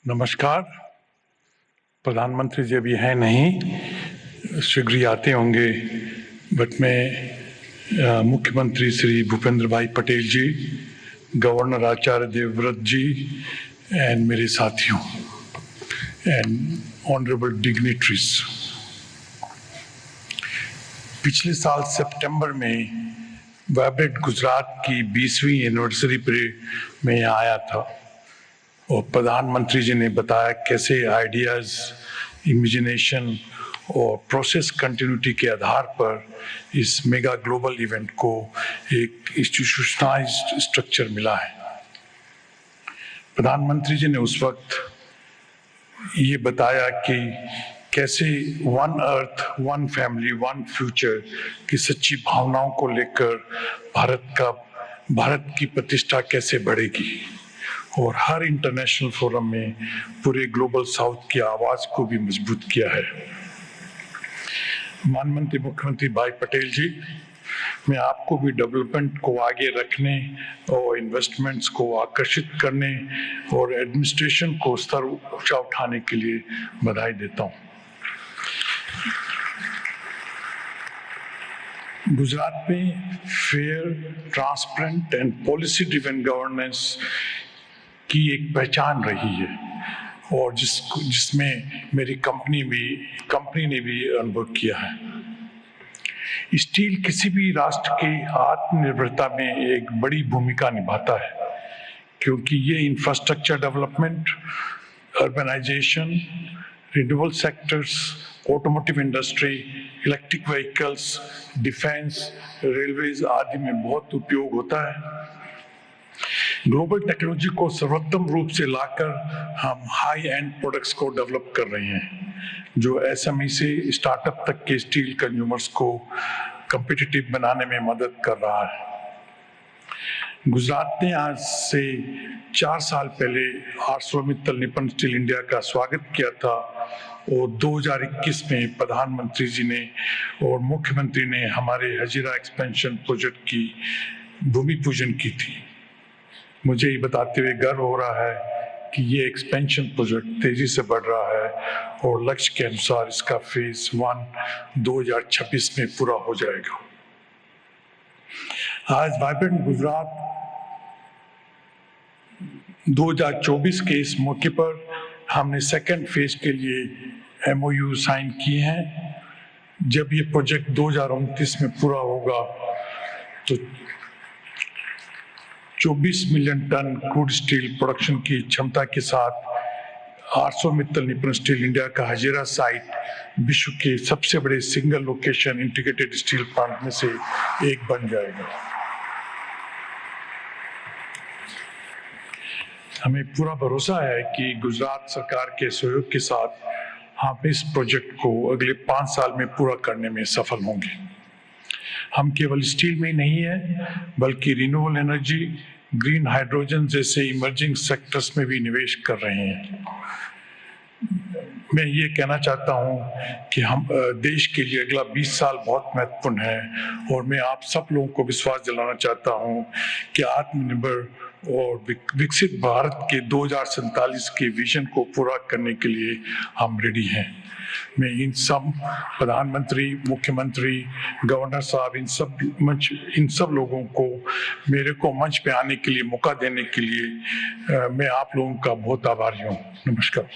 नमस्कार। प्रधानमंत्री जी अभी हैं नहीं, शीघ्र ही आते होंगे, बट मैं मुख्यमंत्री श्री भूपेंद्र भाई पटेल जी, गवर्नर आचार्य देवव्रत जी एंड मेरे साथियों एंड ऑनरेबल डिग्निटरीज, पिछले साल सितंबर में वाइब्रेंट गुजरात की 20वीं एनिवर्सरी पर मैं यहाँ आया था और प्रधानमंत्री जी ने बताया कैसे आइडियाज़, इमेजिनेशन और प्रोसेस कंटिन्यूटी के आधार पर इस मेगा ग्लोबल इवेंट को एक इंस्टीट्यूशनलाइज्ड स्ट्रक्चर मिला है। प्रधानमंत्री जी ने उस वक्त ये बताया कि कैसे one earth, one family, one future की सच्ची भावनाओं को लेकर भारत की प्रतिष्ठा कैसे बढ़ेगी और हर इंटरनेशनल फोरम में पूरे ग्लोबल साउथ की आवाज को भी मजबूत किया है। माननीय मुख्यमंत्री भाई पटेल जी, मैं आपको भी डेवलपमेंट को आगे रखने और इन्वेस्टमेंट्स को आकर्षित करने और एडमिनिस्ट्रेशन को स्तर ऊंचा उठाने के लिए बधाई देता हूं। गुजरात में fair, transparent and policy driven governance की एक पहचान रही है और जिसमें मेरी कंपनी ने भी अनुभव किया है। स्टील किसी भी राष्ट्र की आत्मनिर्भरता में एक बड़ी भूमिका निभाता है, क्योंकि ये infrastructure development, urbanisation, renewable sectors, automotive industry, electric vehicles, defence, railways आदि में बहुत उपयोग होता है। ग्लोबल टेक्नोलॉजी को सर्वोत्तम रूप से लाकर हम हाई एंड प्रोडक्ट्स को डेवलप कर रहे हैं, जो एसएमई से स्टार्टअप तक के स्टील कंज्यूमर्स को कम्पिटिटिव बनाने में मदद कर रहा है। गुजरात ने आज से 4 साल पहले मित्तल निपन स्टील इंडिया का स्वागत किया था और 2021 में प्रधानमंत्री जी ने और मुख्यमंत्री ने हमारे हजीरा एक्सपेंशन प्रोजेक्ट की भूमि पूजन की थी। मुझे ये बताते हुए गर्व हो रहा है कि ये एक्सपेंशन प्रोजेक्ट तेजी से बढ़ रहा है और लक्ष्य के अनुसार इसका फेज 1 2026 में पूरा हो जाएगा। आज वाइब्रेंट गुजरात 2024 के इस मौके पर हमने सेकेंड फेज के लिए MOU साइन किए हैं। जब ये प्रोजेक्ट 2029 में पूरा होगा तो 24 million tonne crude steel production की क्षमता के साथ मित्तल निपन स्टील इंडिया का हजीरा साइट विश्व के सबसे बड़े single location integrated steel plant में से एक बन जाएगा। हमें पूरा भरोसा है कि गुजरात सरकार के सहयोग के साथ हम इस प्रोजेक्ट को अगले 5 साल में पूरा करने में सफल होंगे। हम केवल स्टील में ही नहीं है, बल्कि रिन्यूएबल एनर्जी, ग्रीन हाइड्रोजन जैसे इमर्जिंग सेक्टर्स में भी निवेश कर रहे हैं। मैं ये कहना चाहता हूँ कि हम देश के लिए अगला 20 साल बहुत महत्वपूर्ण है और मैं आप सब लोगों को विश्वास दिलाना चाहता हूँ कि आत्मनिर्भर और विकसित भारत के 2047 के विजन को पूरा करने के लिए हम रेडी हैं। मैं इन सब प्रधानमंत्री, मुख्यमंत्री, गवर्नर साहब, इन सब लोगों को मेरे को मंच पे आने के लिए मौका देने के लिए मैं आप लोगों का बहुत आभारी हूँ। नमस्कार।